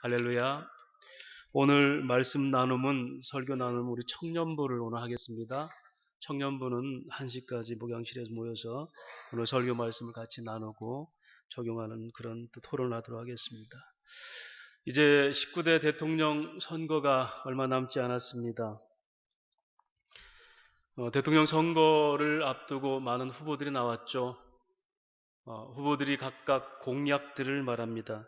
할렐루야. 오늘 말씀 나눔은 설교 나눔 우리 청년부를 오늘 하겠습니다. 청년부는 1시까지 목양실에서 모여서 오늘 설교 말씀을 같이 나누고 적용하는 그런 토론을 하도록 하겠습니다. 이제 19대 대통령 선거가 얼마 남지 않았습니다. 대통령 선거를 앞두고 많은 후보들이 나왔죠. 후보들이 각각 공약들을 말합니다.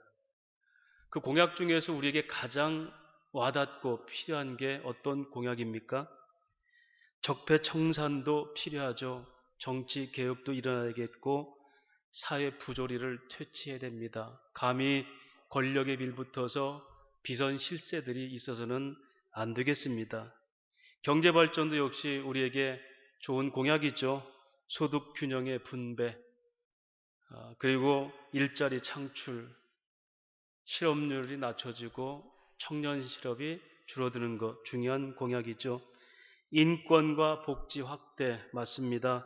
그 공약 중에서 우리에게 가장 와닿고 필요한 게 어떤 공약입니까? 적폐청산도 필요하죠. 정치 개혁도 일어나야겠고 사회 부조리를 퇴치해야 됩니다. 감히 권력에 빌붙어서 비선 실세들이 있어서는 안 되겠습니다. 경제 발전도 역시 우리에게 좋은 공약이죠. 소득 균형의 분배, 그리고 일자리 창출, 실업률이 낮춰지고 청년 실업이 줄어드는 것 중요한 공약이죠. 인권과 복지 확대 맞습니다.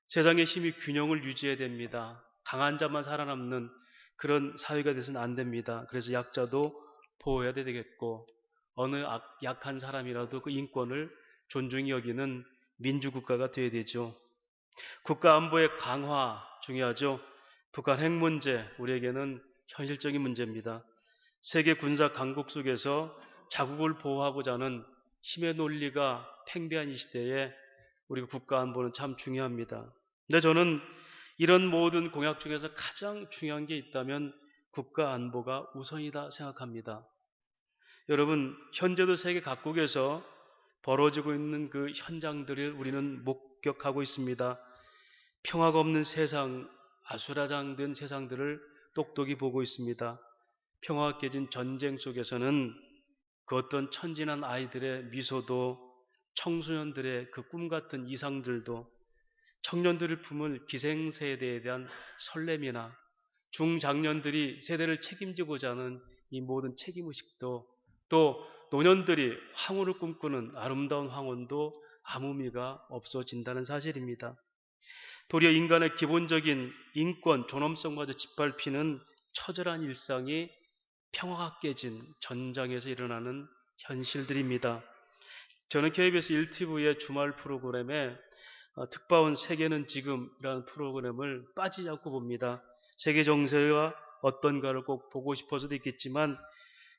세상의 힘이 균형을 유지해야 됩니다. 강한 자만 살아남는 그런 사회가 돼서는 안 됩니다. 그래서 약자도 보호해야 되겠고 어느 약한 사람이라도 그 인권을 존중히 여기는 민주국가가 되어야 되죠. 국가 안보의 강화 중요하죠. 북한 핵 문제 우리에게는 현실적인 문제입니다. 세계 군사 강국 속에서 자국을 보호하고자 하는 힘의 논리가 팽배한 이 시대에 우리가 국가 안보는 참 중요합니다. 근데 저는 이런 모든 공약 중에서 가장 중요한 게 있다면 국가 안보가 우선이다 생각합니다. 여러분, 현재도 세계 각국에서 벌어지고 있는 그 현장들을 우리는 목격하고 있습니다. 평화가 없는 세상, 아수라장된 세상들을 똑똑히 보고 있습니다. 평화가 깨진 전쟁 속에서는 그 어떤 천진한 아이들의 미소도, 청소년들의 그 꿈같은 이상들도, 청년들을 품을 기생세대에 대한 설렘이나 중장년들이 세대를 책임지고자 하는 이 모든 책임의식도, 또 노년들이 황혼을 꿈꾸는 아름다운 황혼도 아무 의미가 없어진다는 사실입니다. 도리어 인간의 기본적인 인권, 존엄성마저 짓밟히는 처절한 일상이 평화가 깨진 전장에서 일어나는 현실들입니다. 저는 KBS 1TV의 주말 프로그램에 특파원 세계는 지금이라는 프로그램을 빠지지 않고 봅니다. 세계 정세가 어떤가를 꼭 보고 싶어서도 있겠지만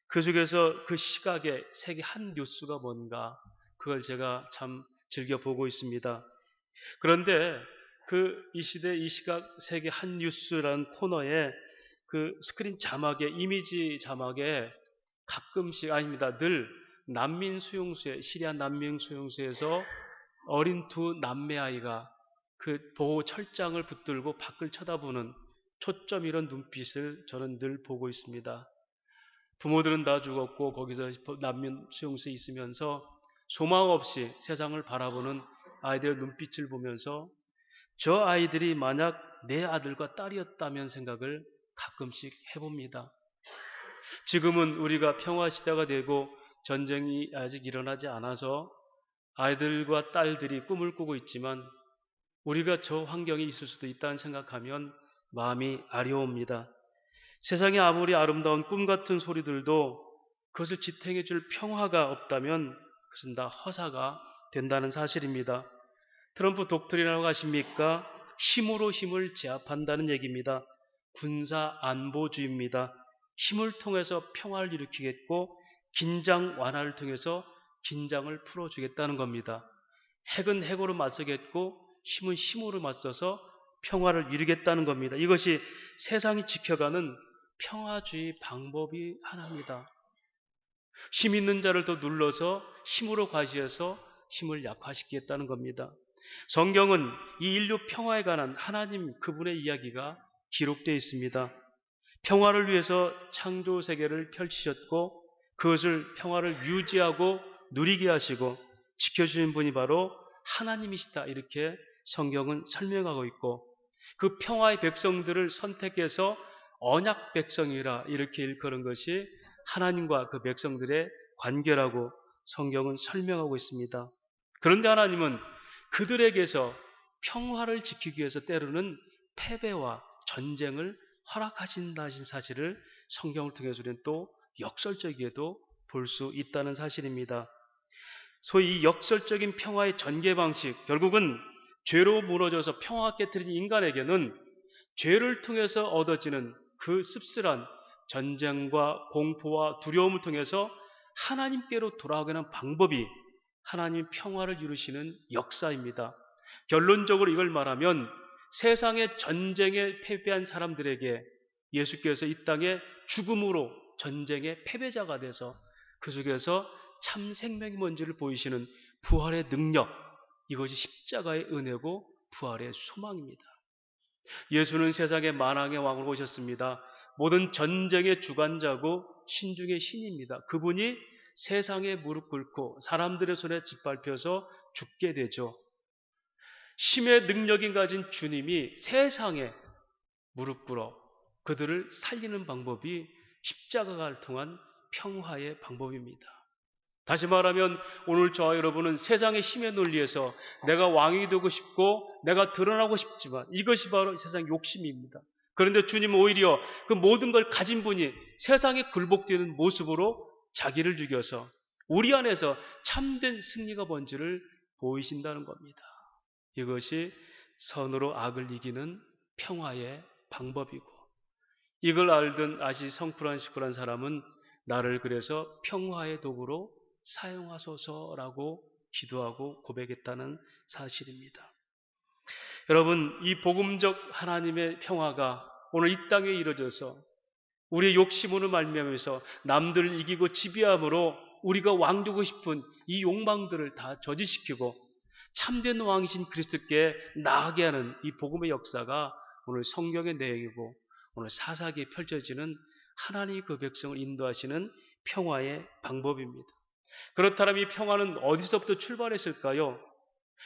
그 속에서 그 시각에 세계 한 뉴스가 뭔가 그걸 제가 참 즐겨 보고 있습니다. 그런데 이 시대 이 시각 세계 한 뉴스라는 코너에 그 스크린 자막에 이미지 자막에 가끔씩 아닙니다. 늘 난민 수용소에 시리아 난민 수용소에서 어린 두 남매 아이가 그 보호 철장을 붙들고 밖을 쳐다보는 초점 이런 눈빛을 저는 늘 보고 있습니다. 부모들은 다 죽었고 거기서 난민 수용소에 있으면서 소망 없이 세상을 바라보는 아이들의 눈빛을 보면서 저 아이들이 만약 내 아들과 딸이었다면 생각을 가끔씩 해봅니다. 지금은 우리가 평화시대가 되고 전쟁이 아직 일어나지 않아서 아이들과 딸들이 꿈을 꾸고 있지만 우리가 저 환경에 있을 수도 있다는 생각하면 마음이 아려옵니다. 세상에 아무리 아름다운 꿈 같은 소리들도 그것을 지탱해 줄 평화가 없다면 그것은 다 허사가 된다는 사실입니다. 트럼프 독트린이라고 하십니까? 힘으로 힘을 제압한다는 얘기입니다. 군사 안보주의입니다. 힘을 통해서 평화를 일으키겠고 긴장 완화를 통해서 긴장을 풀어주겠다는 겁니다. 핵은 핵으로 맞서겠고 힘은 힘으로 맞서서 평화를 이루겠다는 겁니다. 이것이 세상이 지켜가는 평화주의 방법이 하나입니다. 힘 있는 자를 더 눌러서 힘으로 과시해서 힘을 약화시키겠다는 겁니다. 성경은 이 인류 평화에 관한 하나님 그분의 이야기가 기록되어 있습니다. 평화를 위해서 창조 세계를 펼치셨고 그것을 평화를 유지하고 누리게 하시고 지켜주는 분이 바로 하나님이시다 이렇게 성경은 설명하고 있고 그 평화의 백성들을 선택해서 언약 백성이라 이렇게 일컬은 것이 하나님과 그 백성들의 관계라고 성경은 설명하고 있습니다. 그런데 하나님은 그들에게서 평화를 지키기 위해서 때로는 패배와 전쟁을 허락하신다는 사실을 성경을 통해서 우리는 또 역설적이게도 볼 수 있다는 사실입니다. 소위 이 역설적인 평화의 전개 방식, 결국은 죄로 무너져서 평화가 깨트린 인간에게는 죄를 통해서 얻어지는 그 씁쓸한 전쟁과 공포와 두려움을 통해서 하나님께로 돌아가게 하는 방법이 하나님 평화를 이루시는 역사입니다. 결론적으로 이걸 말하면 세상의 전쟁에 패배한 사람들에게 예수께서 이 땅에 죽음으로 전쟁의 패배자가 돼서 그 속에서 참 생명이 뭔지를 보이시는 부활의 능력, 이것이 십자가의 은혜고 부활의 소망입니다. 예수는 세상의 만왕의 왕으로 오셨습니다. 모든 전쟁의 주관자고 신중의 신입니다. 그분이 세상에 무릎 꿇고 사람들의 손에 짓밟혀서 죽게 되죠. 심의 능력이 가진 주님이 세상에 무릎 꿇어 그들을 살리는 방법이 십자가를 통한 평화의 방법입니다. 다시 말하면 오늘 저와 여러분은 세상의 힘의 논리에서 내가 왕이 되고 싶고 내가 드러나고 싶지만 이것이 바로 세상의 욕심입니다. 그런데 주님은 오히려 그 모든 걸 가진 분이 세상에 굴복되는 모습으로 자기를 죽여서 우리 안에서 참된 승리가 뭔지를 보이신다는 겁니다. 이것이 선으로 악을 이기는 평화의 방법이고, 이걸 알던 아시 성프란시스코라는 사람은 나를 그래서 평화의 도구로 사용하소서라고 기도하고 고백했다는 사실입니다. 여러분, 이 복음적 하나님의 평화가 오늘 이 땅에 이루어져서 우리의 욕심으로 말미암아서 남들을 이기고 지배함으로 우리가 왕되고 싶은 이 욕망들을 다 저지시키고 참된 왕이신 그리스도께 나아가게 하는 이 복음의 역사가 오늘 성경의 내용이고 오늘 사사기에 펼쳐지는 하나님이 그 백성을 인도하시는 평화의 방법입니다. 그렇다면 이 평화는 어디서부터 출발했을까요?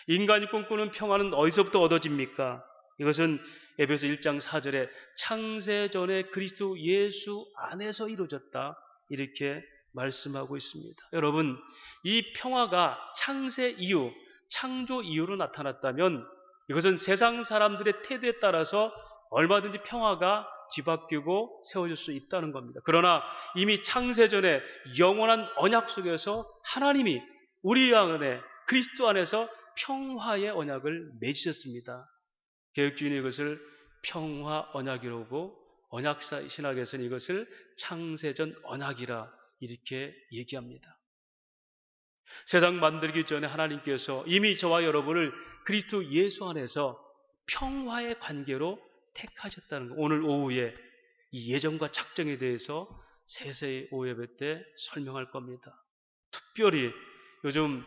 인간이 꿈꾸는 평화는 어디서부터 얻어집니까? 이것은 에베소 1장 4절에 창세전에 그리스도 예수 안에서 이루어졌다, 이렇게 말씀하고 있습니다. 여러분, 이 평화가 창세 이후, 창조 이후로 나타났다면 이것은 세상 사람들의 태도에 따라서 얼마든지 평화가 뒤바뀌고 세워질 수 있다는 겁니다. 그러나 이미 창세전에 영원한 언약 속에서 하나님이 우리 안에 그리스도 안에서 평화의 언약을 맺으셨습니다. 개혁주의는 이것을 평화 언약이라고, 언약사 신학에서는 이것을 창세전 언약이라 이렇게 얘기합니다. 세상 만들기 전에 하나님께서 이미 저와 여러분을 그리스도 예수 안에서 평화의 관계로 택하셨다는 것, 오늘 오후에 이 예정과 작정에 대해서 세세히 오후 예배 때 설명할 겁니다. 특별히 요즘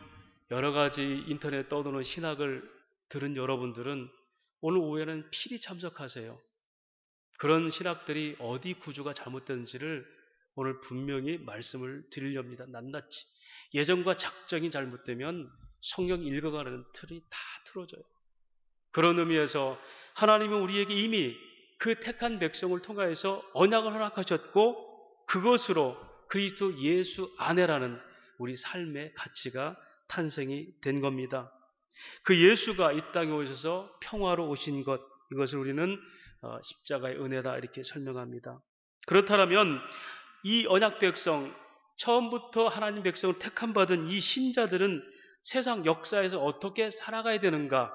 여러 가지 인터넷 떠도는 신학을 들은 여러분들은 오늘 오후에는 필히 참석하세요. 그런 신학들이 어디 구조가 잘못됐는지를 오늘 분명히 말씀을 드리렵니다. 낱낱이. 예정과 작정이 잘못되면 성경 읽어가는 틀이 다 틀어져요. 그런 의미에서 하나님은 우리에게 이미 그 택한 백성을 통하여서 언약을 허락하셨고 그것으로 그리스도 예수 안에라는 우리 삶의 가치가 탄생이 된 겁니다. 그 예수가 이 땅에 오셔서 평화로 오신 것, 이것을 우리는 십자가의 은혜다 이렇게 설명합니다. 그렇다면 이 언약 백성, 처음부터 하나님 백성을 택함 받은 이 신자들은 세상 역사에서 어떻게 살아가야 되는가?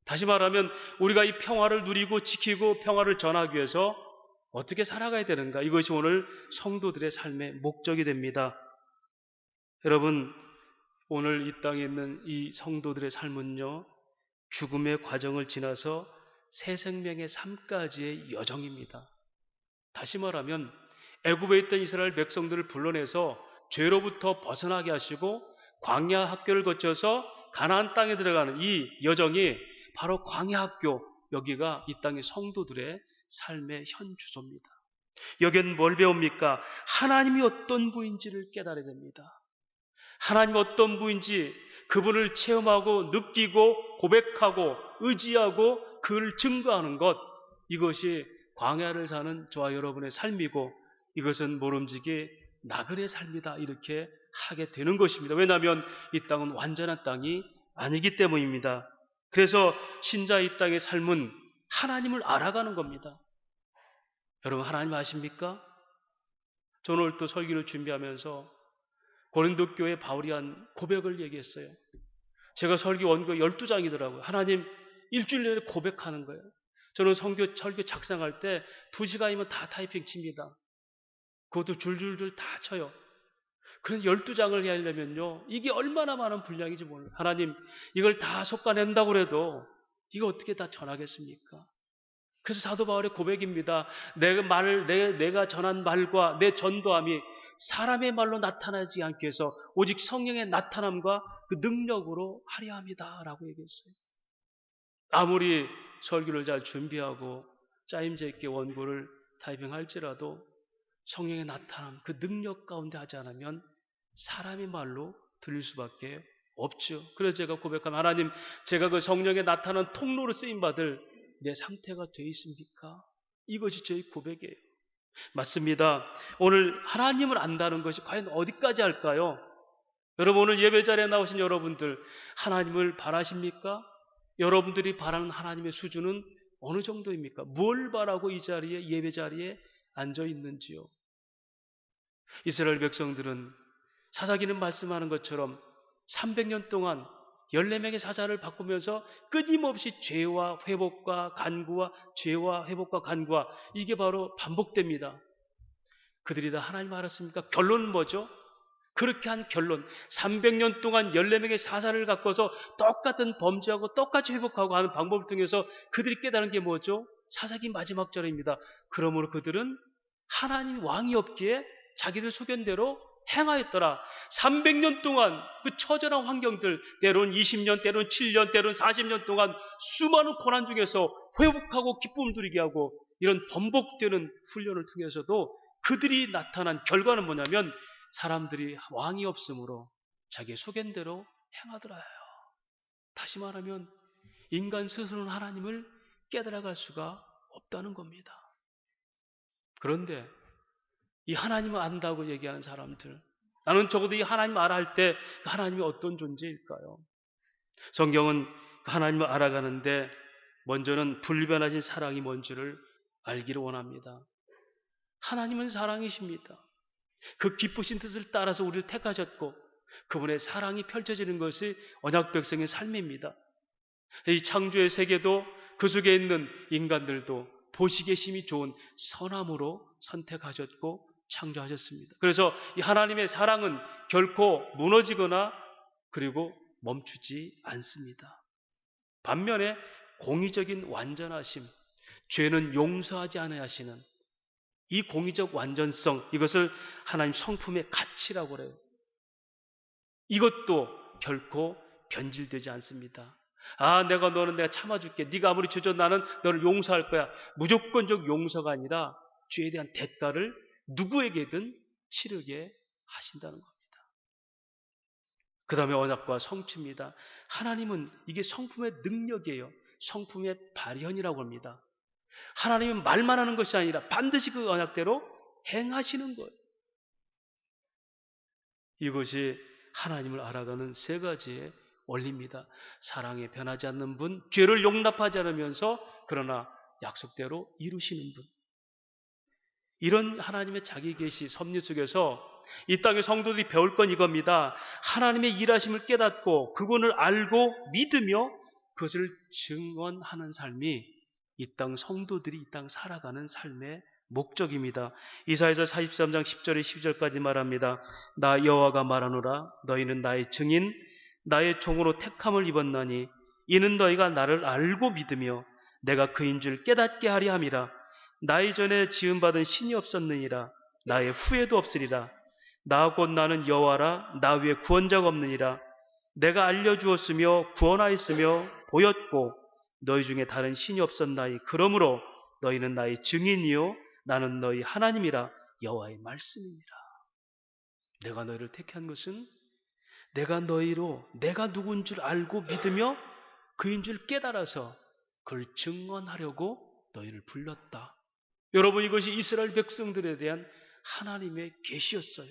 다시 말하면 우리가 이 평화를 누리고 지키고 평화를 전하기 위해서 어떻게 살아가야 되는가? 이것이 오늘 성도들의 삶의 목적이 됩니다. 여러분, 오늘 이 땅에 있는 이 성도들의 삶은요, 죽음의 과정을 지나서 새 생명의 삶까지의 여정입니다. 다시 말하면 애굽에 있던 이스라엘 백성들을 불러내서 죄로부터 벗어나게 하시고 광야 학교를 거쳐서 가나안 땅에 들어가는 이 여정이 바로 광야 학교, 여기가 이 땅의 성도들의 삶의 현 주소입니다. 여기는 뭘 배웁니까? 하나님이 어떤 분인지를 깨달아야 됩니다. 하나님이 어떤 분인지 그분을 체험하고 느끼고 고백하고 의지하고 그를 증거하는 것, 이것이 광야를 사는 저와 여러분의 삶이고 이것은 모름지기 나그네 삶이다, 이렇게 하게 되는 것입니다. 왜냐하면 이 땅은 완전한 땅이 아니기 때문입니다. 그래서 신자 이 땅의 삶은 하나님을 알아가는 겁니다. 여러분, 하나님 아십니까? 저는 오늘 또 설교를 준비하면서 고린도 교회 바울이 한 고백을 얘기했어요. 제가 설교 원고 12장이더라고요. 하나님 일주일 내내 고백하는 거예요. 저는 설교 작성할 때 2시간이면 다 타이핑 칩니다. 그것도 줄줄줄 다 쳐요. 그런데 12장을 해야 하려면요, 이게 얼마나 많은 분량인지 몰라요. 하나님, 이걸 다 솎아낸다고 해도 이거 어떻게 다 전하겠습니까? 그래서 사도 바울의 고백입니다. 내가 전한 말과 내 전도함이 사람의 말로 나타나지 않게 해서 오직 성령의 나타남과 그 능력으로 하려 합니다. 라고 얘기했어요. 아무리 설교를 잘 준비하고 짜임새 있게 원고를 타이핑할지라도 성령의 나타남, 그 능력 가운데 하지 않으면 사람의 말로 들릴 수밖에 없죠. 그래서 제가 고백하면 하나님, 제가 그 성령의 나타난 통로로 쓰임받을 내 상태가 돼 있습니까? 이것이 저희 고백이에요. 맞습니다. 오늘 하나님을 안다는 것이 과연 어디까지 할까요? 여러분, 오늘 예배 자리에 나오신 여러분들, 하나님을 바라십니까? 여러분들이 바라는 하나님의 수준은 어느 정도입니까? 뭘 바라고 이 자리에, 예배 자리에 앉아 있는지요? 이스라엘 백성들은 사사기는 말씀하는 것처럼 300년 동안 14명의 사자를 바꾸면서 끊임없이 죄와 회복과 간구와 죄와 회복과 간구와 이게 바로 반복됩니다. 그들이 다 하나님 알았습니까? 결론은 뭐죠? 그렇게 한 결론, 300년 동안 14명의 사사를 갖고서 똑같은 범죄하고 똑같이 회복하고 하는 방법을 통해서 그들이 깨달은 게 뭐죠? 사사기 마지막 절입니다. 그러므로 그들은 하나님 왕이 없기에 자기들 소견대로 행하였더라. 300년 동안 그 처절한 환경들, 때론 20년, 때론 7년, 때론 40년 동안 수많은 고난 중에서 회복하고 기쁨을 누리게 하고 이런 반복되는 훈련을 통해서도 그들이 나타난 결과는 뭐냐면 사람들이 왕이 없으므로 자기 소견대로 행하더라요. 다시 말하면 인간 스스로는 하나님을 깨달아갈 수가 없다는 겁니다. 그런데 이 하나님을 안다고 얘기하는 사람들, 나는 적어도 이 하나님 알아 할 때 그 하나님이 어떤 존재일까요? 성경은 그 하나님을 알아가는데 먼저는 불변하신 사랑이 뭔지를 알기를 원합니다. 하나님은 사랑이십니다. 그 기쁘신 뜻을 따라서 우리를 택하셨고 그분의 사랑이 펼쳐지는 것이 언약 백성의 삶입니다. 이 창조의 세계도 그 속에 있는 인간들도 보시기에 심히 좋은 선함으로 선택하셨고 창조하셨습니다. 그래서 이 하나님의 사랑은 결코 무너지거나 그리고 멈추지 않습니다. 반면에 공의적인 완전하심, 죄는 용서하지 않아야 하시는 이 공의적 완전성, 이것을 하나님 성품의 가치라고 그래요. 이것도 결코 변질되지 않습니다. 너는 내가 참아줄게. 네가 아무리 죄져 나는 너를 용서할 거야. 무조건적 용서가 아니라 죄에 대한 대가를 누구에게든 치르게 하신다는 겁니다. 그 다음에 언약과 성취입니다. 하나님은 이게 성품의 능력이에요. 성품의 발현이라고 합니다. 하나님은 말만 하는 것이 아니라 반드시 그 언약대로 행하시는 거예요. 이것이 하나님을 알아가는 세 가지의 원리입니다. 사랑에 변하지 않는 분, 죄를 용납하지 않으면서 그러나 약속대로 이루시는 분. 이런 하나님의 자기 계시 섭리 속에서 이 땅의 성도들이 배울 건 이겁니다. 하나님의 일하심을 깨닫고 그분을 알고 믿으며 그것을 증언하는 삶이 이 땅 성도들이 이 땅 살아가는 삶의 목적입니다. 이사야서 43장 10절에 12절까지 말합니다. 나 여호와가 말하노라. 너희는 나의 증인, 나의 종으로 택함을 입었나니 이는 너희가 나를 알고 믿으며 내가 그인 줄 깨닫게 하려 함이라. 나 이전에 지음받은 신이 없었느니라. 나의 후에도 없으리라. 나 곧 나는 여호와라. 나 위에 구원자가 없느니라. 내가 알려주었으며 구원하였으며 보였고 너희 중에 다른 신이 없었나이. 그러므로 너희는 나의 증인이요 나는 너희 하나님이라. 여호와의 말씀이니라. 내가 너희를 택한 것은 내가 너희로 내가 누군 줄 알고 믿으며 그인 줄 깨달아서 그걸 증언하려고 너희를 불렀다. 여러분, 이것이 이스라엘 백성들에 대한 하나님의 계시였어요.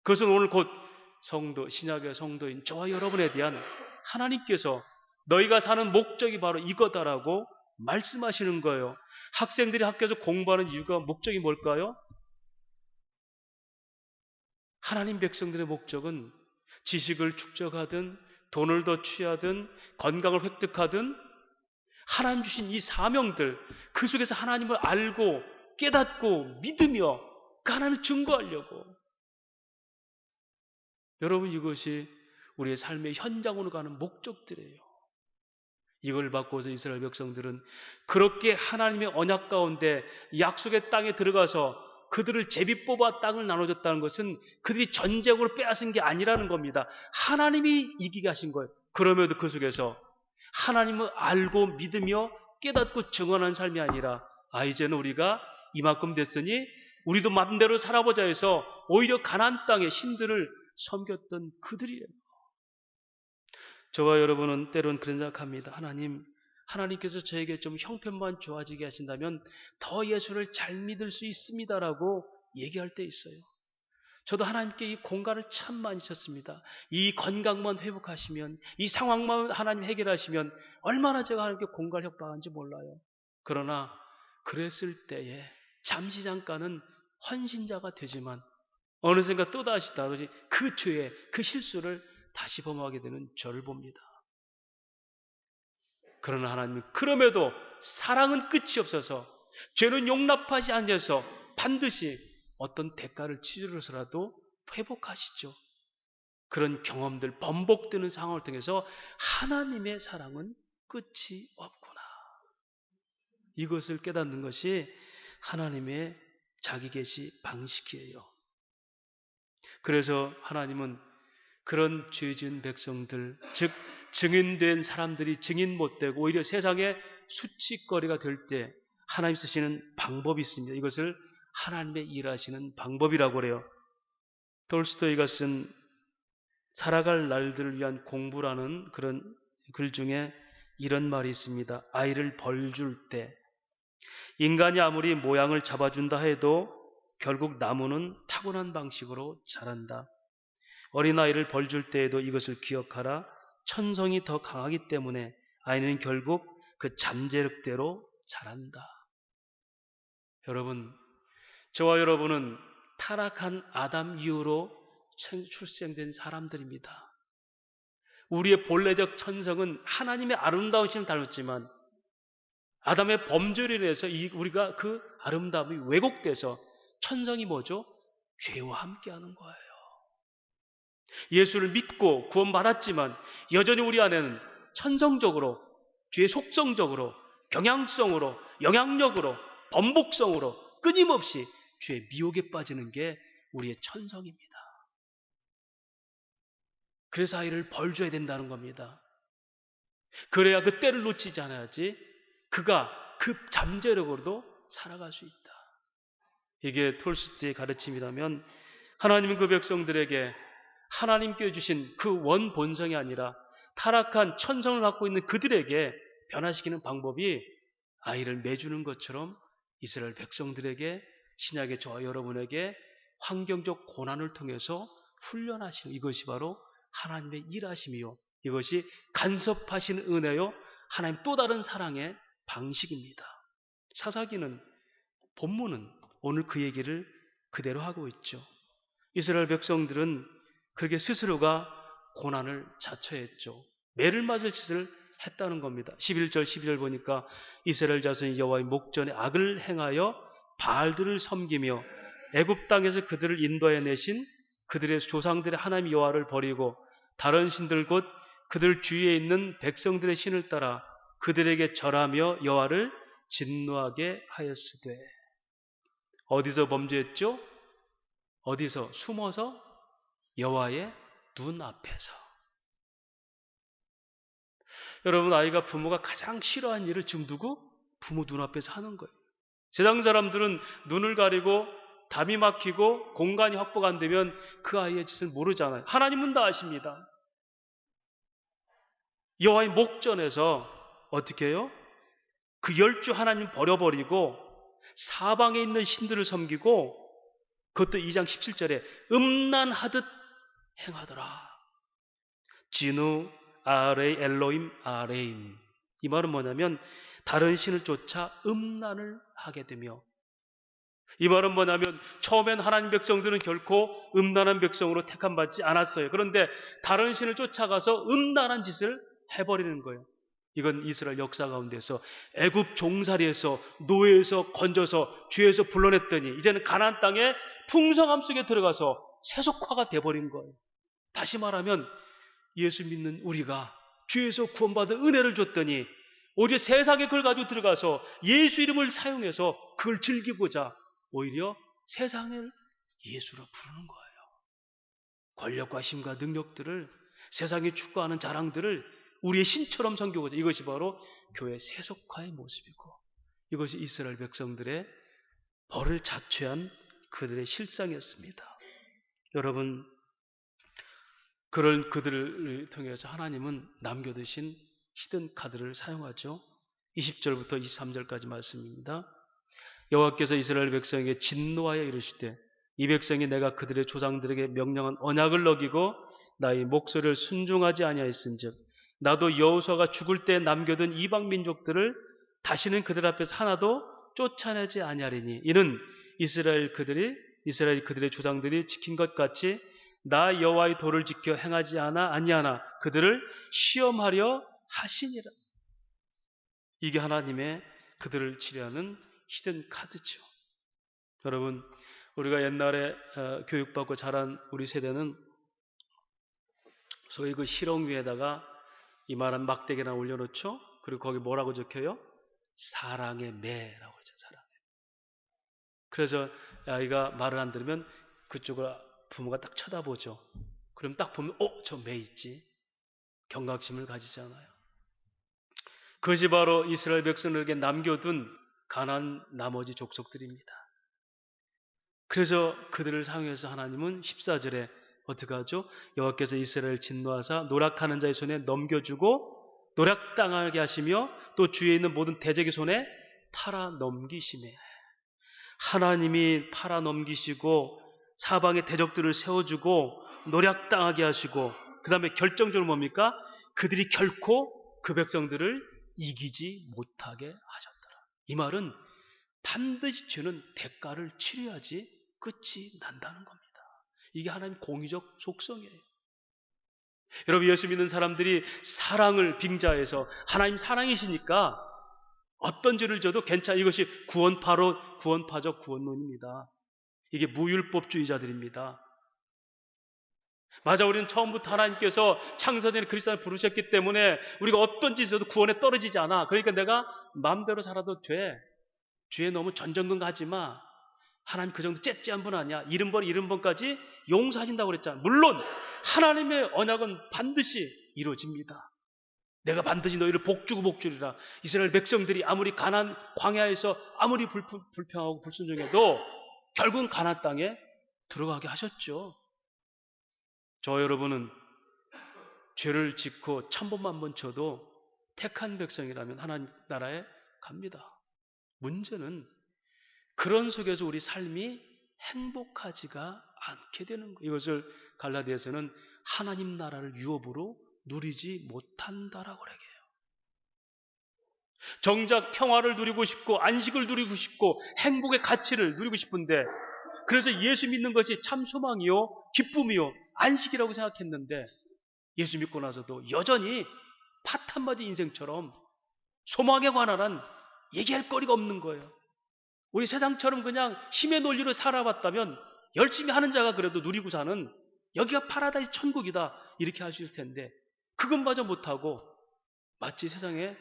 그것은 오늘 곧 성도, 신약의 성도인 저와 여러분에 대한 하나님께서 너희가 사는 목적이 바로 이거다라고 말씀하시는 거예요. 학생들이 학교에서 공부하는 이유가 목적이 뭘까요? 하나님 백성들의 목적은 지식을 축적하든 돈을 더 취하든 건강을 획득하든 하나님 주신 이 사명들, 그 속에서 하나님을 알고 깨닫고 믿으며 그 하나님을 증거하려고. 여러분, 이것이 우리의 삶의 현장으로 가는 목적들이에요. 이걸 받고서 이스라엘 백성들은 그렇게 하나님의 언약 가운데 약속의 땅에 들어가서 그들을 제비 뽑아 땅을 나눠줬다는 것은 그들이 전쟁으로 빼앗은 게 아니라는 겁니다. 하나님이 이기게 하신 거예요. 그럼에도 그 속에서 하나님을 알고 믿으며 깨닫고 증언한 삶이 아니라 이제는 우리가 이만큼 됐으니 우리도 마음대로 살아보자 해서 오히려 가나안 땅의 신들을 섬겼던 그들이에요. 저와 여러분은 때론 그런 생각합니다. 하나님께서 저에게 좀 형편만 좋아지게 하신다면 더 예수를 잘 믿을 수 있습니다라고 얘기할 때 있어요. 저도 하나님께 이 공간을 참 많이 쳤습니다. 이 건강만 회복하시면, 이 상황만 하나님 해결하시면 얼마나 제가 하나님께 공간 협박한지 몰라요. 그러나 그랬을 때에 잠시 잠깐은 헌신자가 되지만 어느샌가 또다시 그 죄, 그 실수를 다시 범하게 되는 저를 봅니다. 그러나 하나님은 그럼에도 사랑은 끝이 없어서 죄는 용납하지 않으셔서 반드시 어떤 대가를 치르서라도 회복하시죠. 그런 경험들, 번복되는 상황을 통해서 하나님의 사랑은 끝이 없구나. 이것을 깨닫는 것이 하나님의 자기 계시 방식이에요. 그래서 하나님은 그런 죄 지은 백성들, 즉 증인된 사람들이 증인 못되고 오히려 세상의 수치거리가 될 때 하나님 쓰시는 방법이 있습니다. 이것을 하나님의 일하시는 방법이라고 그래요. 톨스토이가 쓴 살아갈 날들을 위한 공부라는 그런 글 중에 이런 말이 있습니다. 아이를 벌줄 때 인간이 아무리 모양을 잡아준다 해도 결국 나무는 타고난 방식으로 자란다. 어린아이를 벌줄 때에도 이것을 기억하라. 천성이 더 강하기 때문에 아이는 결국 그 잠재력대로 자란다. 여러분, 저와 여러분은 타락한 아담 이후로 출생된 사람들입니다. 우리의 본래적 천성은 하나님의 아름다운 신을 닮았지만 아담의 범죄로 인해서 우리가 그 아름다움이 왜곡돼서 천성이 뭐죠? 죄와 함께하는 거예요. 예수를 믿고 구원받았지만 여전히 우리 안에는 천성적으로, 죄의 속성적으로, 경향성으로, 영향력으로, 번복성으로 끊임없이 죄의 미혹에 빠지는 게 우리의 천성입니다. 그래서 아이를 벌줘야 된다는 겁니다. 그래야 그 때를 놓치지 않아야지 그가 그 잠재력으로도 살아갈 수 있다. 이게 톨스토이의 가르침이라면 하나님은 그 백성들에게 하나님께 주신 그 원 본성이 아니라 타락한 천성을 갖고 있는 그들에게 변화시키는 방법이 아이를 매주는 것처럼 이스라엘 백성들에게, 신약의 저와 여러분에게 환경적 고난을 통해서 훈련하시는 이것이 바로 하나님의 일하심이요, 이것이 간섭하시는 은혜요, 하나님 또 다른 사랑의 방식입니다. 사사기는, 본문은 오늘 그 얘기를 그대로 하고 있죠. 이스라엘 백성들은 그렇게 스스로가 고난을 자처했죠. 매를 맞을 짓을 했다는 겁니다. 11절 12절 보니까 이스라엘 자손이 여호와의 목전에 악을 행하여 바알들을 섬기며 애굽 땅에서 그들을 인도해 내신 그들의 조상들의 하나님 여호와를 버리고 다른 신들 곧 그들 주위에 있는 백성들의 신을 따라 그들에게 절하며 여호와를 진노하게 하였으되. 어디서 범죄했죠? 어디서? 숨어서 여호와의 눈앞에서. 여러분, 아이가 부모가 가장 싫어하는 일을 지금 누구? 부모 눈앞에서 하는 거예요. 세상 사람들은 눈을 가리고 담이 막히고 공간이 확보가 안 되면 그 아이의 짓을 모르잖아요. 하나님은 다 아십니다. 여호와의 목전에서 어떻게 해요? 그 열주 하나님 버려버리고 사방에 있는 신들을 섬기고, 그것도 2장 17절에 음란하듯 행하더라. 진우 아레이 엘로임 아레임. 이 말은 뭐냐면 다른 신을 쫓아 음란을 하게 되며 이 말은 뭐냐면 처음엔 하나님 백성들은 결코 음란한 백성으로 택함받지 않았어요. 그런데 다른 신을 쫓아가서 음란한 짓을 해버리는 거예요. 이건 이스라엘 역사 가운데서 애굽 종살이에서 노예에서 건져서 죄에서 불러냈더니 이제는 가나안 땅의 풍성함 속에 들어가서 세속화가 돼버린 거예요. 다시 말하면 예수 믿는 우리가 죄에서 구원받은 은혜를 줬더니 오히려 세상에 그걸 가지고 들어가서 예수 이름을 사용해서 그걸 즐기고자 오히려 세상을 예수로 부르는 거예요. 권력과 힘과 능력들을, 세상이 추구하는 자랑들을 우리의 신처럼 섬기고자. 이것이 바로 교회 세속화의 모습이고, 이것이 이스라엘 백성들의 벌을 자초한 그들의 실상이었습니다. 여러분, 그런 그들을 통해서 하나님은 남겨두신 히든 카드를 사용하죠. 20절부터 23절까지 말씀입니다. 여호와께서 이스라엘 백성에게 진노하여 이르시되 이 백성이 내가 그들의 조상들에게 명령한 언약을 어기고 나의 목소리를 순종하지 아니하였은즉 나도 여호수아가 죽을 때 남겨둔 이방 민족들을 다시는 그들 앞에서 하나도 쫓아내지 아니하리니 이는 이스라엘 그들의 조상들이 지킨 것 같이 나 여호와의 도를 지켜 행하지 아니하나 그들을 시험하려 하시니라. 이게 하나님의 그들을 치료하는 히든 카드죠. 여러분, 우리가 옛날에 교육받고 자란 우리 세대는 소위 그 실ong 위에다가 이만한 막대기나 올려놓죠. 그리고 거기 뭐라고 적혀요? 사랑의 매라고 그러죠. 사랑의. 그래서 아이가 말을 안 들으면 그쪽을 부모가 딱 쳐다보죠. 그럼 딱 보면 저 매 있지. 경각심을 가지잖아요. 그것이 바로 이스라엘 백성들에게 남겨둔 가나안 나머지 족속들입니다. 그래서 그들을 사용해서 하나님은 14절에 어떻게 하죠? 여호와께서 이스라엘을 진노하사 노략하는 자의 손에 넘겨주고 노략당하게 하시며 또 주위에 있는 모든 대적의 손에 팔아 넘기시매. 하나님이 팔아 넘기시고 사방의 대적들을 세워주고 노략당하게 하시고 그 다음에 결정적으로 뭡니까? 그들이 결코 그 백성들을 이기지 못하게 하셨더라. 이 말은 반드시 죄는 대가를 치러야지 끝이 난다는 겁니다. 이게 하나님 공의적 속성이에요. 여러분, 예수 믿는 사람들이 사랑을 빙자해서 하나님 사랑이시니까 어떤 죄를 져도 괜찮아. 이것이 구원파적 구원론입니다. 이게 무율법주의자들입니다. 맞아, 우리는 처음부터 하나님께서 창세전에 그리스도를 부르셨기 때문에 우리가 어떤 짓을 해도 구원에 떨어지지 않아. 그러니까 내가 마음대로 살아도 돼. 죄에 너무 전전긍긍 하지 마. 하나님 그 정도 째째한 분 아니야. 70번까지 용서하신다고 그랬잖아. 물론 하나님의 언약은 반드시 이루어집니다. 내가 반드시 너희를 복주고 복주리라. 이스라엘 백성들이 아무리 가나안 광야에서 아무리 불평하고 불순종해도 결국은 가나안 땅에 들어가게 하셨죠. 저 여러분은 죄를 짓고 1000번만 쳐도 택한 백성이라면 하나님 나라에 갑니다. 문제는 그런 속에서 우리 삶이 행복하지가 않게 되는 거예요. 이것을 갈라디아서는 하나님 나라를 유업으로 누리지 못한다라고 얘기해요. 정작 평화를 누리고 싶고 안식을 누리고 싶고 행복의 가치를 누리고 싶은데 그래서 예수 믿는 것이 참 소망이요 기쁨이요 안식이라고 생각했는데 예수 믿고 나서도 여전히 파탄맞은 인생처럼 소망에 관한 한 얘기할 거리가 없는 거예요. 우리 세상처럼 그냥 힘의 논리로 살아봤다면 열심히 하는 자가 그래도 누리고 사는 여기가 파라다이스 천국이다 이렇게 하실 텐데 그것마저 못하고 마치 세상에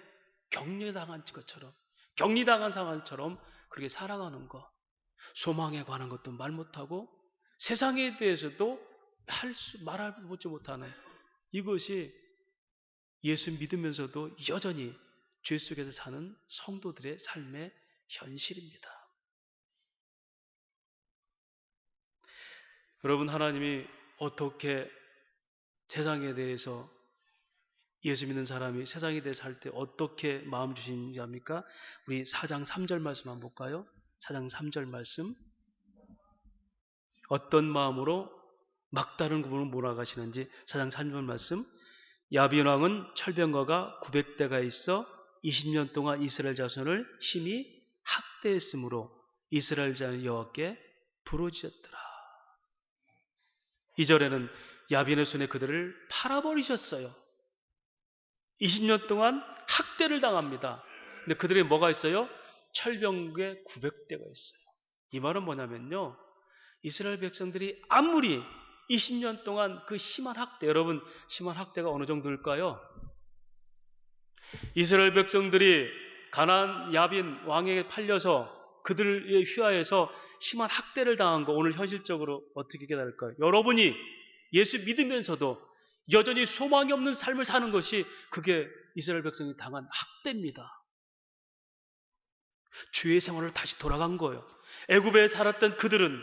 격리당한 것처럼 격리당한 상황처럼 그렇게 살아가는 것, 소망에 관한 것도 말 못하고 세상에 대해서도 말하지 못하는 이것이 예수 믿으면서도 여전히 죄 속에서 사는 성도들의 삶의 현실입니다. 여러분, 하나님이 어떻게 세상에 대해서 예수 믿는 사람이 세상에 대해서 살 때 어떻게 마음 주시는지 합니까? 우리 4장 3절 말씀 한번 볼까요? 4장 3절 말씀. 어떤 마음으로 막다른 구분을 몰아가시는지 4장 3절 말씀. 야빈 왕은 철병거가 900대가 있어 20년 동안 이스라엘 자손을 심히 학대했으므로 이스라엘 자는 여호와께 부르짖었더라. 2절에는 야빈의 손에 그들을 팔아버리셨어요. 20년 동안 학대를 당합니다. 근데 그들이 뭐가 있어요? 철병국에 900대가 있어요. 이 말은 뭐냐면요, 이스라엘 백성들이 아무리 20년 동안 그 심한 학대, 여러분 심한 학대가 어느 정도일까요? 이스라엘 백성들이 가나안 야빈 왕에게 팔려서 그들의 휘하에서 심한 학대를 당한 거 오늘 현실적으로 어떻게 깨달을까요? 여러분이 예수 믿으면서도 여전히 소망이 없는 삶을 사는 것이 그게 이스라엘 백성이 당한 학대입니다. 죄의 생활을 다시 돌아간 거예요. 애굽에 살았던 그들은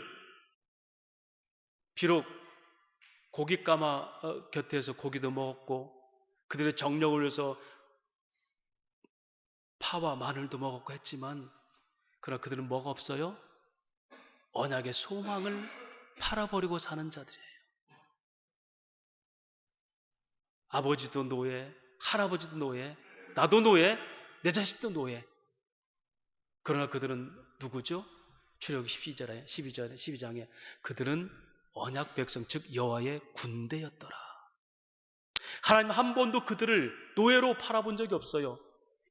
비록 고깃가마 곁에서 고기도 먹었고 그들의 정력을 위해서 파와 마늘도 먹었고 했지만, 그러나 그들은 뭐가 없어요? 언약의 소망을 팔아버리고 사는 자들이에요. 아버지도 노예, 할아버지도 노예, 나도 노예, 내 자식도 노예. 그러나 그들은 누구죠? 출애굽기 12장에 그들은 언약 백성, 즉 여호와의 군대였더라. 하나님 한 번도 그들을 노예로 팔아본 적이 없어요.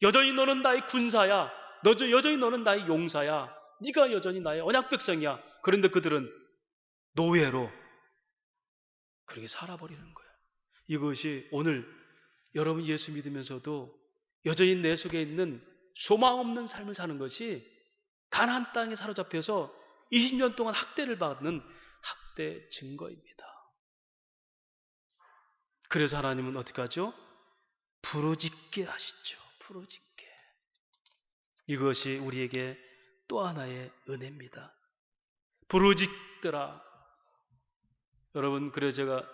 여전히 너는 나의 군사야, 여전히 너는 나의 용사야, 네가 여전히 나의 언약 백성이야. 그런데 그들은 노예로 그렇게 살아버리는 거예요. 이것이 오늘 여러분 예수 믿으면서도 여전히 내 속에 있는 소망 없는 삶을 사는 것이 가나안 땅에 사로잡혀서 20년 동안 학대를 받는 학대 증거입니다. 그래서 하나님은 어떻게 하죠? 부르짖게 하시죠. 부르짖게. 이것이 우리에게 또 하나의 은혜입니다. 부르짖더라. 여러분, 그래서 제가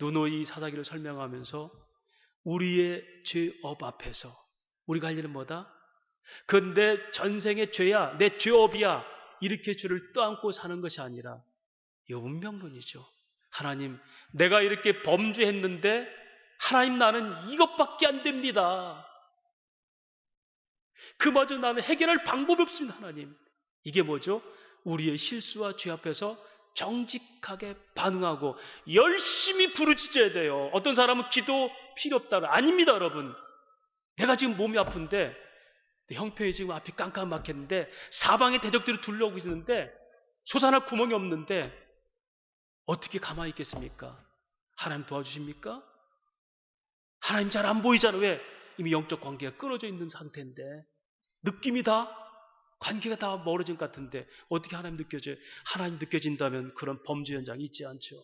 누누이 사사기를 설명하면서 우리의 죄업 앞에서 우리가 할 일은 뭐다? 그건 내 전생의 죄야, 내 죄업이야, 이렇게 죄를 떠안고 사는 것이 아니라 이거 운명론이죠. 하나님, 내가 이렇게 범죄했는데 하나님, 나는 이것밖에 안 됩니다. 그마저 나는 해결할 방법이 없습니다. 하나님, 이게 뭐죠? 우리의 실수와 죄 앞에서 정직하게 반응하고 열심히 부르짖어야 돼요. 어떤 사람은 기도 필요 없다는, 아닙니다. 여러분, 내가 지금 몸이 아픈데 내 형편이 지금 앞이 깜깜막혔는데 사방에 대적들이 둘러오고 있는데 솟아날 구멍이 없는데 어떻게 가만히 있겠습니까? 하나님 도와주십니까? 하나님 잘 안 보이잖아. 왜? 이미 영적 관계가 끊어져 있는 상태인데, 느낌이 다, 관계가 다 멀어진 것 같은데 어떻게 하나님 느껴져요? 하나님 느껴진다면 그런 범죄 현장이 있지 않죠.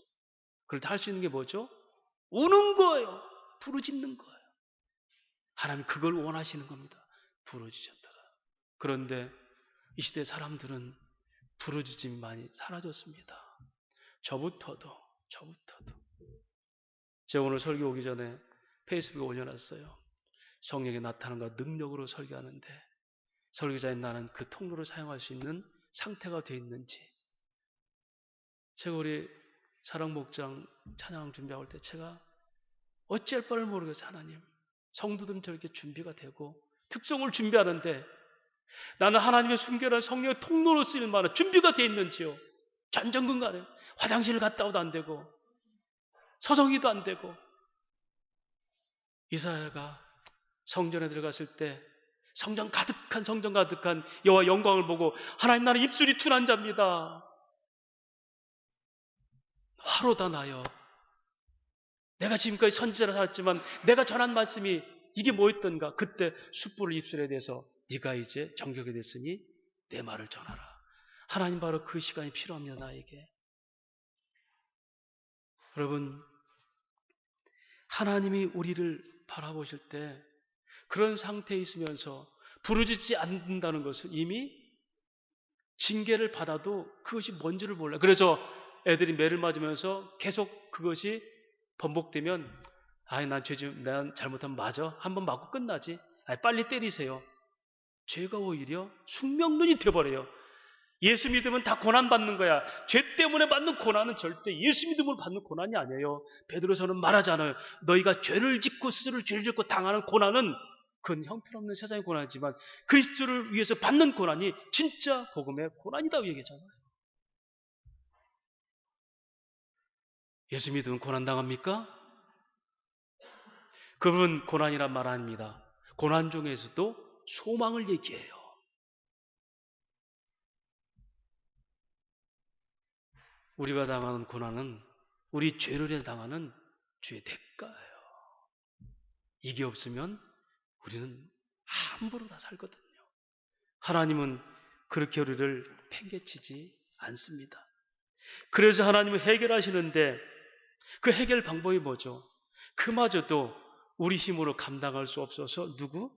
그럴 때 할 수 있는 게 뭐죠? 우는 거예요. 부르짖는 거예요. 하나님 그걸 원하시는 겁니다. 부르짖었더라. 그런데 이 시대 사람들은 부르짖음이 많이 사라졌습니다. 저부터도. 제가 오늘 설교 오기 전에 페이스북에 올려놨어요. 성령의 나타남과 능력으로 설교하는데 설교자인 나는 그 통로를 사용할 수 있는 상태가 되어 있는지. 제가 우리 사랑목장 찬양 준비할 때 제가 어찌할 바를 모르겠어요. 하나님, 성도들은 저렇게 준비가 되고 특성을 준비하는데 나는 하나님의 순결한 성령의 통로로 쓰일 만한 준비가 되어 있는지요. 전전근간에 화장실을 갔다 오도 안 되고 서성이도 안 되고. 이사야가 성전에 들어갔을 때 성전 가득한 여호와 영광을 보고 하나님, 나는 입술이 둔한 자입니다. 화로다 나여. 내가 지금까지 선지자로 살았지만 내가 전한 말씀이 이게 뭐였던가. 그때 숯불을 입술에 대서 네가 이제 정결이 됐으니 내 말을 전하라. 하나님, 바로 그 시간이 필요합니다. 나에게. 여러분, 하나님이 우리를 바라보실 때 그런 상태에 있으면서 부르짖지 않는다는 것은 이미 징계를 받아도 그것이 뭔지를 몰라요. 그래서 애들이 매를 맞으면서 계속 그것이 반복되면 난 잘못하면 맞아. 한번 맞고 끝나지. 빨리 때리세요. 죄가 오히려 숙명론이 되어버려요. 예수 믿으면 다 고난받는 거야. 죄 때문에 받는 고난은 절대 예수 믿음으로 받는 고난이 아니에요. 베드로서는 말하잖아요. 너희가 죄를 짓고 스스로 죄를 짓고 당하는 고난은 그건 형편없는 세상의 고난이지만 그리스도를 위해서 받는 고난이 진짜 복음의 고난이다 얘기잖아요. 예수 믿으면 고난당합니까? 그분은 고난이란 말 아닙니다. 고난 중에서도 소망을 얘기해요. 우리가 당하는 고난은 우리 죄를 인해 당하는 죄의 대가예요. 이게 없으면 우리는 함부로 다 살거든요. 하나님은 그렇게 우리를 팽개치지 않습니다. 그래서 하나님은 해결하시는데 그 해결 방법이 뭐죠? 그마저도 우리 힘으로 감당할 수 없어서 누구?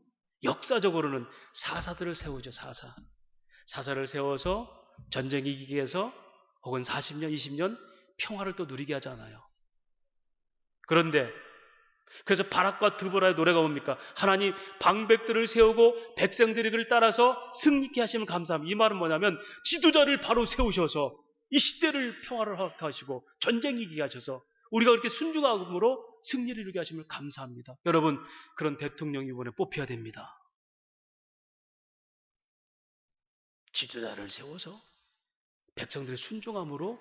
역사적으로는 사사들을 세우죠. 사사를 세워서 전쟁 이기기 위해서 혹은 40년, 20년 평화를 또 누리게 하잖아요. 그런데 그래서 바락과 드보라의 노래가 뭡니까? 하나님 방백들을 세우고 백성들이 그를 따라서 승리케 하시면 감사합니다. 이 말은 뭐냐면 지도자를 바로 세우셔서 이 시대를 평화를 하시고 전쟁 이기게 하셔서 우리가 그렇게 순종함으로 승리를 이루게 하심을 감사합니다. 여러분, 그런 대통령이 이번에 뽑혀야 됩니다. 지도자를 세워서 백성들의 순종함으로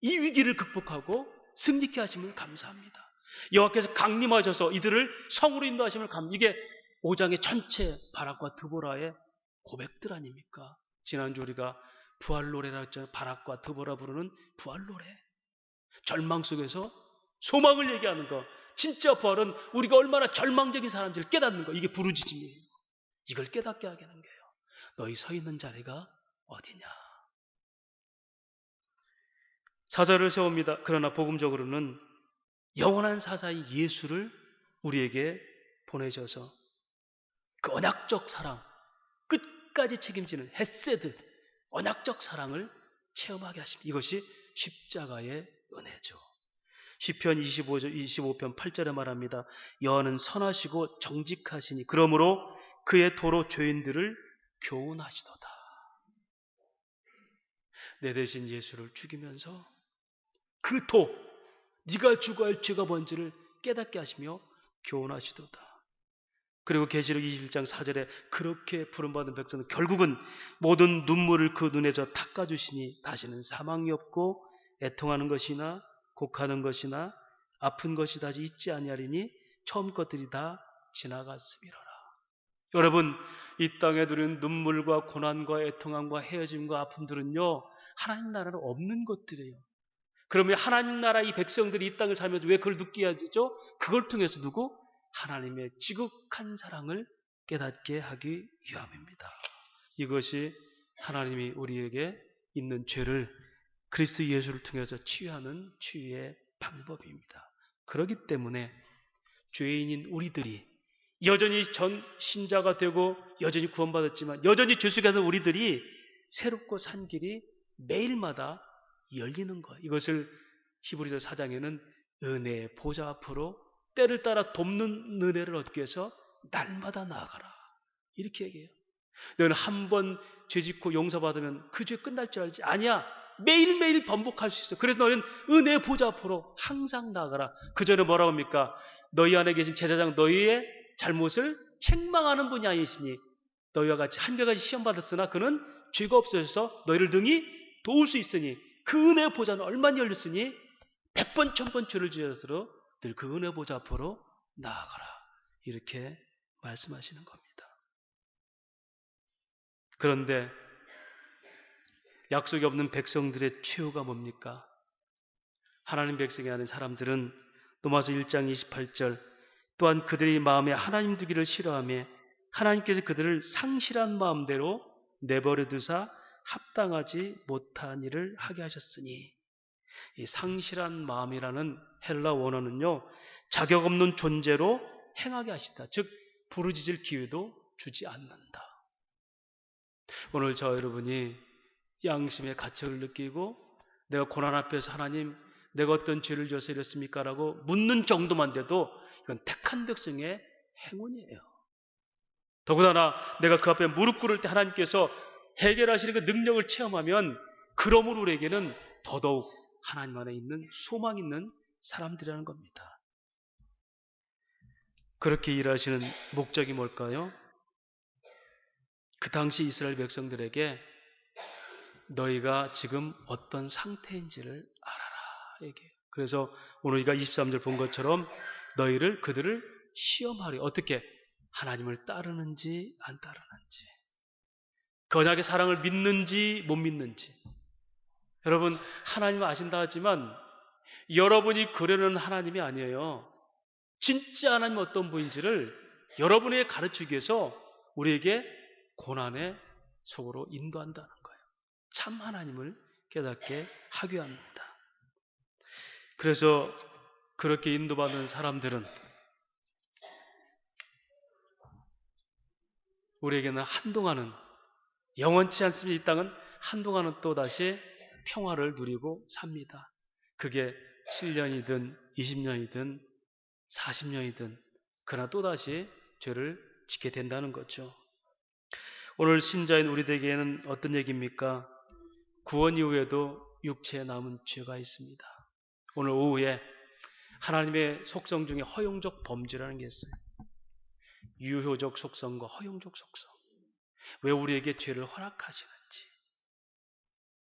이 위기를 극복하고 승리케 하심을 감사합니다. 여호와께서 강림하셔서 이들을 성으로 인도하심을 감사합니다. 이게 5장의 전체 바락과 드보라의 고백들 아닙니까? 지난주 우리가 부활 노래라 했잖아요. 바락과 드보라 부르는 부활 노래. 절망 속에서 소망을 얘기하는 거. 진짜 부활은 우리가 얼마나 절망적인 사람들을 깨닫는 거. 이게 부르짖음이에요. 이걸 깨닫게 하게 하는 거예요. 너희 서 있는 자리가 어디냐. 사자를 세웁니다. 그러나 복음적으로는 영원한 사사인 예수를 우리에게 보내셔서 그 언약적 사랑, 끝까지 책임지는 헤세드, 언약적 사랑을 체험하게 하십니다. 이것이 십자가의 은혜죠. 시편 25편 8절에 말합니다. 여호와는 선하시고 정직하시니 그러므로 그의 도로 죄인들을 교훈하시도다. 내 대신 예수를 죽이면서 그 도, 네가 죽어야 할 죄가 뭔지를 깨닫게 하시며 교훈하시도다. 그리고 계시록 21장 4절에 그렇게 부름받은 백성은 결국은 모든 눈물을 그 눈에서 닦아주시니 다시는 사망이 없고 애통하는 것이나 곡하는 것이나 아픈 것이 다시 있지 아니하리니 처음 것들이 다 지나갔음이로라. 여러분, 이 땅에 누리는 눈물과 고난과 애통함과 헤어짐과 아픔들은요, 하나님 나라는 없는 것들이에요. 그러면 하나님 나라 이 백성들이 이 땅을 살면서 왜 그걸 느끼게 하죠? 그걸 통해서 누구? 하나님의 지극한 사랑을 깨닫게 하기 위함입니다. 이것이 하나님이 우리에게 있는 죄를 그리스도 예수를 통해서 치유하는 치유의 방법입니다. 그렇기 때문에 죄인인 우리들이 여전히 전 신자가 되고 여전히 구원받았지만 여전히 죄 속에 사는 우리들이 새롭고 산 길이 매일마다 열리는 거예요. 이것을 히브리서 4장에는 은혜의 보좌 앞으로 때를 따라 돕는 은혜를 얻기 위해서 날마다 나아가라. 이렇게 얘기해요. 너는 한 번 죄짓고 용서받으면 그 죄 끝날 줄 알지? 아니야. 매일매일 반복할 수 있어. 그래서 너는 은혜의 보좌 앞으로 항상 나아가라. 그 전에 뭐라고 합니까? 너희 안에 계신 제사장 너희의 잘못을 책망하는 분이 아니시니 너희와 같이 한결같이 시험받았으나 그는 죄가 없어져서 너희를 등이 도울 수 있으니 그 은혜의 보좌는 얼마나 열렸으니 100번 1000번 죄를 지었으므로 늘 그 은혜 보좌 앞으로 나아가라. 이렇게 말씀하시는 겁니다. 그런데 약속이 없는 백성들의 최후가 뭡니까? 하나님 백성이 아닌 사람들은 로마서 1장 28절 또한 그들의 마음에 하나님 두기를 싫어하며 하나님께서 그들을 상실한 마음대로 내버려 두사 합당하지 못한 일을 하게 하셨으니 이 상실한 마음이라는 헬라 원어는요 자격 없는 존재로 행하게 하시다. 즉 부르짖을 기회도 주지 않는다. 오늘 저 여러분이 양심의 가책을 느끼고 내가 고난 앞에서 하나님 내가 어떤 죄를 져서 이랬습니까? 라고 묻는 정도만 돼도 이건 택한 백성의 행운이에요. 더군다나 내가 그 앞에 무릎 꿇을 때 하나님께서 해결하시는 그 능력을 체험하면 그러므로 우리에게는 더더욱 하나님 안에 있는 소망 있는 사람들이라는 겁니다. 그렇게 일하시는 목적이 뭘까요? 그 당시 이스라엘 백성들에게 너희가 지금 어떤 상태인지를 알아라 얘기해요. 그래서 오늘 우리가 23절 본 것처럼 그들을 시험하려. 어떻게? 하나님을 따르는지 안 따르는지, 그 언약의 사랑을 믿는지 못 믿는지. 여러분, 하나님은 아신다 하지만 여러분이 그러는 하나님이 아니에요. 진짜 하나님은 어떤 분인지를 여러분에게 가르치기 위해서 우리에게 고난의 속으로 인도한다는 거예요. 참 하나님을 깨닫게 하기 합니다. 그래서 그렇게 인도받는 사람들은 우리에게는 한동안은, 영원치 않습니다. 이 땅은 한동안은 또다시 평화를 누리고 삽니다. 그게 7년이든 20년이든 40년이든 그러나 또다시 죄를 짓게 된다는 거죠. 오늘 신자인 우리에게는 어떤 얘기입니까? 구원 이후에도 육체에 남은 죄가 있습니다. 오늘 오후에 하나님의 속성 중에 허용적 범죄라는 게 있어요. 유효적 속성과 허용적 속성. 왜 우리에게 죄를 허락하시는지.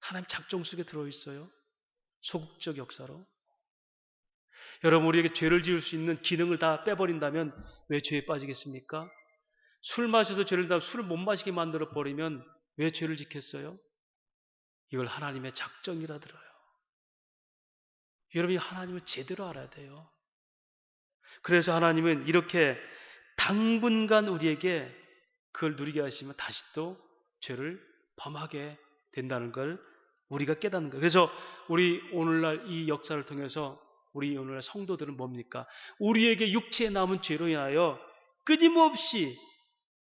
하나님 작정 속에 들어있어요. 소극적 역사로. 여러분, 우리에게 죄를 지을 수 있는 기능을 다 빼버린다면 왜 죄에 빠지겠습니까? 술 마셔서 죄를 다 술을 못 마시게 만들어 버리면 왜 죄를 짓겠어요? 이걸 하나님의 작정이라 들어요. 여러분이 하나님을 제대로 알아야 돼요. 그래서 하나님은 이렇게 당분간 우리에게 그걸 누리게 하시면 다시 또 죄를 범하게 된다는 걸 우리가 깨닫는 거예요. 그래서 우리 오늘날 이 역사를 통해서 우리 오늘날 성도들은 뭡니까? 우리에게 육체에 남은 죄로 인하여 끊임없이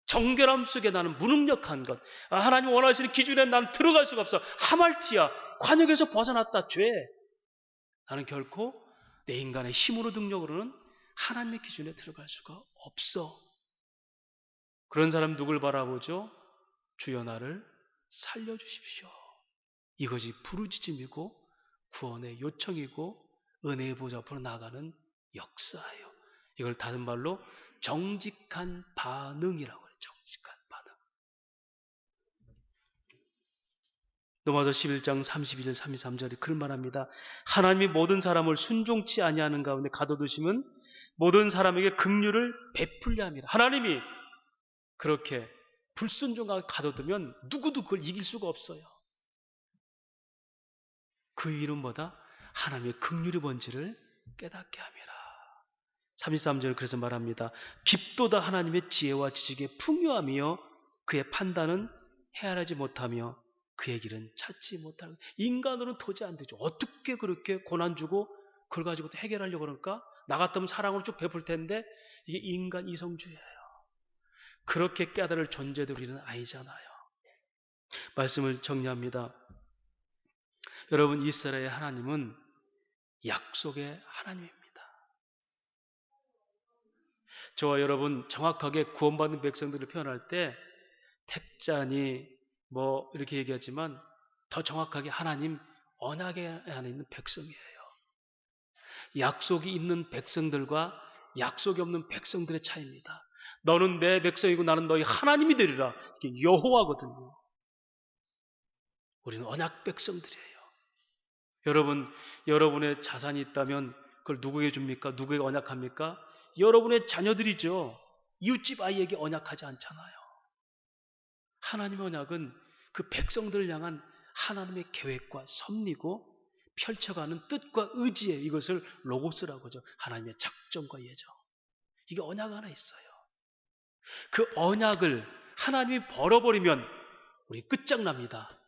정결함 속에 나는 무능력한 것, 하나님 원하시는 기준에 난 들어갈 수가 없어, 하말티야, 관역에서 벗어났다, 죄. 나는 결코 내 인간의 힘으로 능력으로는 하나님의 기준에 들어갈 수가 없어. 그런 사람 누굴 바라보죠? 주여 나를 살려주십시오. 이것이 부르짖음이고 구원의 요청이고 은혜의 보좌 앞으로 나가는 역사예요. 이걸 다른 말로 정직한 반응이라고 해요. 정직한 반응. 로마서 11장 32절 33절이 그런 말합니다. 하나님이 모든 사람을 순종치 아니하는 가운데 가둬두심은 모든 사람에게 긍휼을 베풀려 합니다. 하나님이 그렇게 불순종하게 가둬두면 누구도 그걸 이길 수가 없어요. 그 이유는 뭐다? 하나님의 긍휼의 본질을 깨닫게 함이라. 33절 그래서 말합니다. 깊도다 하나님의 지혜와 지식의 풍요하며 그의 판단은 헤아리지 못하며 그의 길은 찾지 못하고. 인간으로는 도저히 안 되죠. 어떻게 그렇게 고난 주고 그걸 가지고 또 해결하려고 그럴까? 나 같으면 사랑으로 쭉 베풀 텐데. 이게 인간 이성주의예요. 그렇게 깨달을 존재도 우리는 아니잖아요. 말씀을 정리합니다. 여러분, 이스라엘의 하나님은 약속의 하나님입니다. 저와 여러분 정확하게 구원받는 백성들을 표현할 때 택자니 뭐 이렇게 얘기하지만 더 정확하게 하나님 언약에 안에 있는 백성이에요. 약속이 있는 백성들과 약속이 없는 백성들의 차이입니다. 너는 내 백성이고 나는 너희 하나님이 되리라. 이게 여호와거든요. 우리는 언약 백성들이에요. 여러분, 여러분의 자산이 있다면 그걸 누구에게 줍니까? 누구에게 언약합니까? 여러분의 자녀들이죠. 이웃집 아이에게 언약하지 않잖아요. 하나님의 언약은 그 백성들을 향한 하나님의 계획과 섭리고 펼쳐가는 뜻과 의지에 이것을 로고스라고 하죠. 하나님의 작정과 예정. 이게 언약 하나 있어요. 그 언약을 하나님이 벌어버리면 우리 끝장납니다.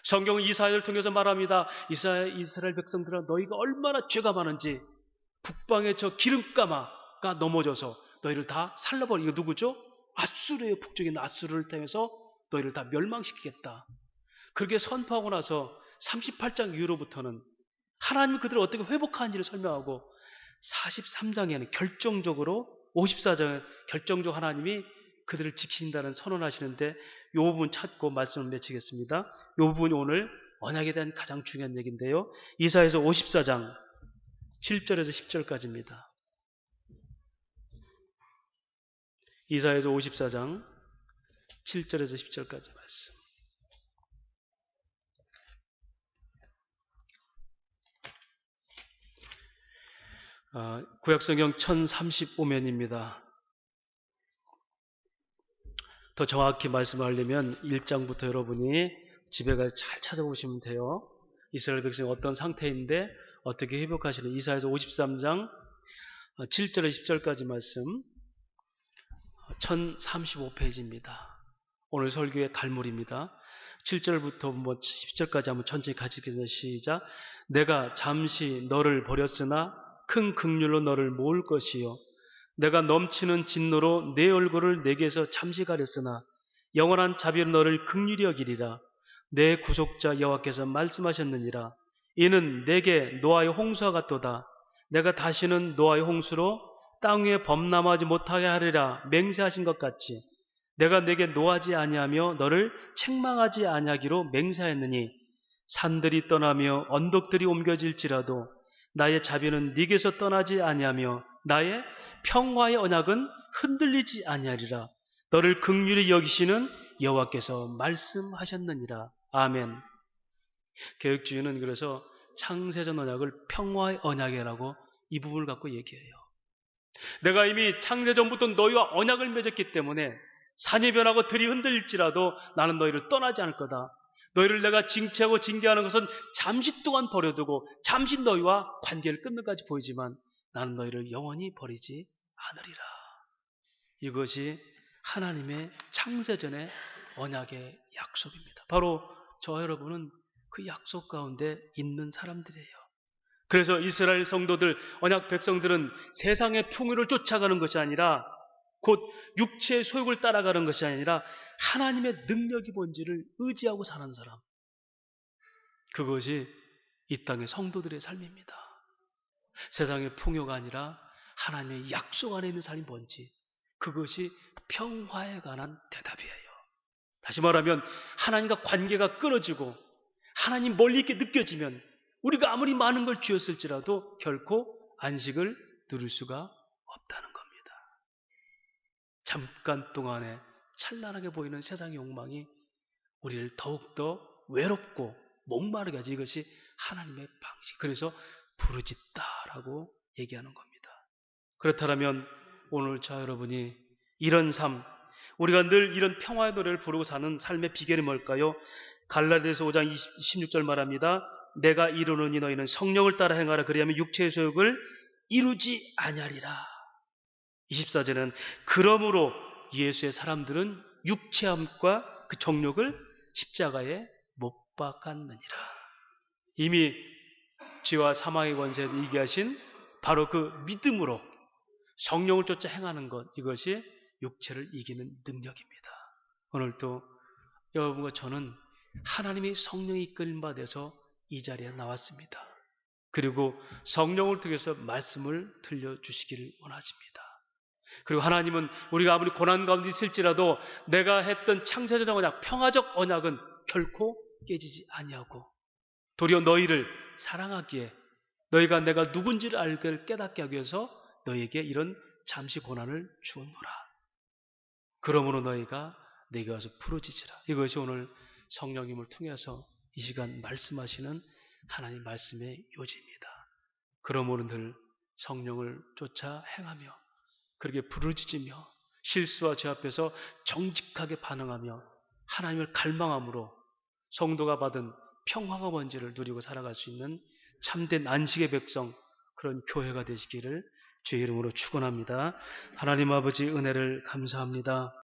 성경은 이사야를 통해서 말합니다. 이스라엘 백성들아, 너희가 얼마나 죄가 많은지 북방의 저 기름가마가 넘어져서 너희를 다 살라버려. 이거 누구죠? 아수르의 북쪽에 있는 아수르를 통해서 너희를 다 멸망시키겠다. 그렇게 선포하고 나서 38장 이후로부터는 하나님이 그들을 어떻게 회복하는지를 설명하고 43장에는 결정적으로 54장에 결정적으로 하나님이 그들을 지키신다는 선언하시는데 이 부분 찾고 말씀을 맺히겠습니다. 이 부분이 오늘 언약에 대한 가장 중요한 얘기인데요. 이사야서 54장 7절에서 10절까지입니다. 이사야서 54장 7절에서 10절까지 말씀. 구약성경 1035면입니다. 더 정확히 말씀하려면 1장부터 여러분이 집에 가서 잘 찾아보시면 돼요. 이스라엘 백성이 어떤 상태인데 어떻게 회복하시는 이사야서 53장 7절에서 10절까지 말씀 1035페이지입니다. 오늘 설교의 갈물입니다. 7절부터 10절까지 한번 천천히 같이 읽겠습니다. 시작. 내가 잠시 너를 버렸으나 큰 긍휼로 너를 모을 것이요 내가 넘치는 진노로 내 얼굴을 내게서 잠시 가렸으나 영원한 자비로 너를 긍휼히 여기리라. 내 구속자 여호와께서 말씀하셨느니라. 이는 내게 노아의 홍수와 같도다. 내가 다시는 노아의 홍수로 땅 위에 범람하지 못하게 하리라 맹세하신 것 같이 내가 내게 노하지 아니하며 너를 책망하지 아니하기로 맹세하였느니 산들이 떠나며 언덕들이 옮겨질지라도 나의 자비는 네게서 떠나지 아니하며 나의 평화의 언약은 흔들리지 아니하리라. 너를 긍휼히 여기시는 여호와께서 말씀하셨느니라. 아멘. 개혁주의는 그래서 창세전 언약을 평화의 언약이라고 이 부분을 갖고 얘기해요. 내가 이미 창세전부터 너희와 언약을 맺었기 때문에 산이 변하고 들이 흔들릴지라도 나는 너희를 떠나지 않을 거다. 너희를 내가 징계하고 징계하는 것은 잠시 동안 버려두고 잠시 너희와 관계를 끊는 까지 보이지만 나는 너희를 영원히 버리지 않으리라. 이것이 하나님의 창세전의 언약의 약속입니다. 바로 저와 여러분은 그 약속 가운데 있는 사람들이에요. 그래서 이스라엘 성도들, 언약 백성들은 세상의 풍요를 쫓아가는 것이 아니라 곧 육체의 소욕을 따라가는 것이 아니라 하나님의 능력이 뭔지를 의지하고 사는 사람. 그것이 이 땅의 성도들의 삶입니다. 세상의 풍요가 아니라 하나님의 약속 안에 있는 삶이 뭔지 그것이 평화에 관한 대답이에요. 다시 말하면 하나님과 관계가 끊어지고 하나님 멀리 있게 느껴지면 우리가 아무리 많은 걸 쥐었을지라도 결코 안식을 누릴 수가 없다는 겁니다. 잠깐 동안에 찬란하게 보이는 세상의 욕망이 우리를 더욱더 외롭고 목마르게 하지. 이것이 하나님의 방식. 그래서 부르짖다라고 얘기하는 겁니다. 그렇다면 오늘 저 여러분이 이런 삶, 우리가 늘 이런 평화의 노래를 부르고 사는 삶의 비결이 뭘까요? 갈라디아서 5장 26절 말합니다. 내가 이루노니 너희는 성령을 따라 행하라. 그리하면 육체의 소욕을 이루지 아니하리라. 24절은 그러므로 예수의 사람들은 육체함과 그 정욕을 십자가에 못 박았느니라. 이미 죄와 사망의 권세에서 이기하신 바로 그 믿음으로 성령을 쫓아 행하는 것, 이것이 육체를 이기는 능력입니다. 오늘도 여러분과 저는 하나님의 성령이 이끌림 받아서 이 자리에 나왔습니다. 그리고 성령을 통해서 말씀을 들려주시기를 원하십니다. 그리고 하나님은 우리가 아무리 고난 가운데 있을지라도 내가 했던 창세전 언약, 평화적 언약은 결코 깨지지 아니하고 도리어 너희를 사랑하기에 너희가 내가 누군지를 알게 깨닫게 하기 위해서 너희에게 이런 잠시 고난을 주었노라. 그러므로 너희가 내게 와서 부르짖으라. 이것이 오늘 성령님을 통해서 이 시간 말씀하시는 하나님 말씀의 요지입니다. 그러므로 늘 성령을 쫓아 행하며 그렇게 부르짖으며 실수와 죄 앞에서 정직하게 반응하며 하나님을 갈망함으로 성도가 받은 평화가 뭔지를 누리고 살아갈 수 있는 참된 안식의 백성, 그런 교회가 되시기를 주의 이름으로 축원합니다. 하나님 아버지 은혜를 감사합니다.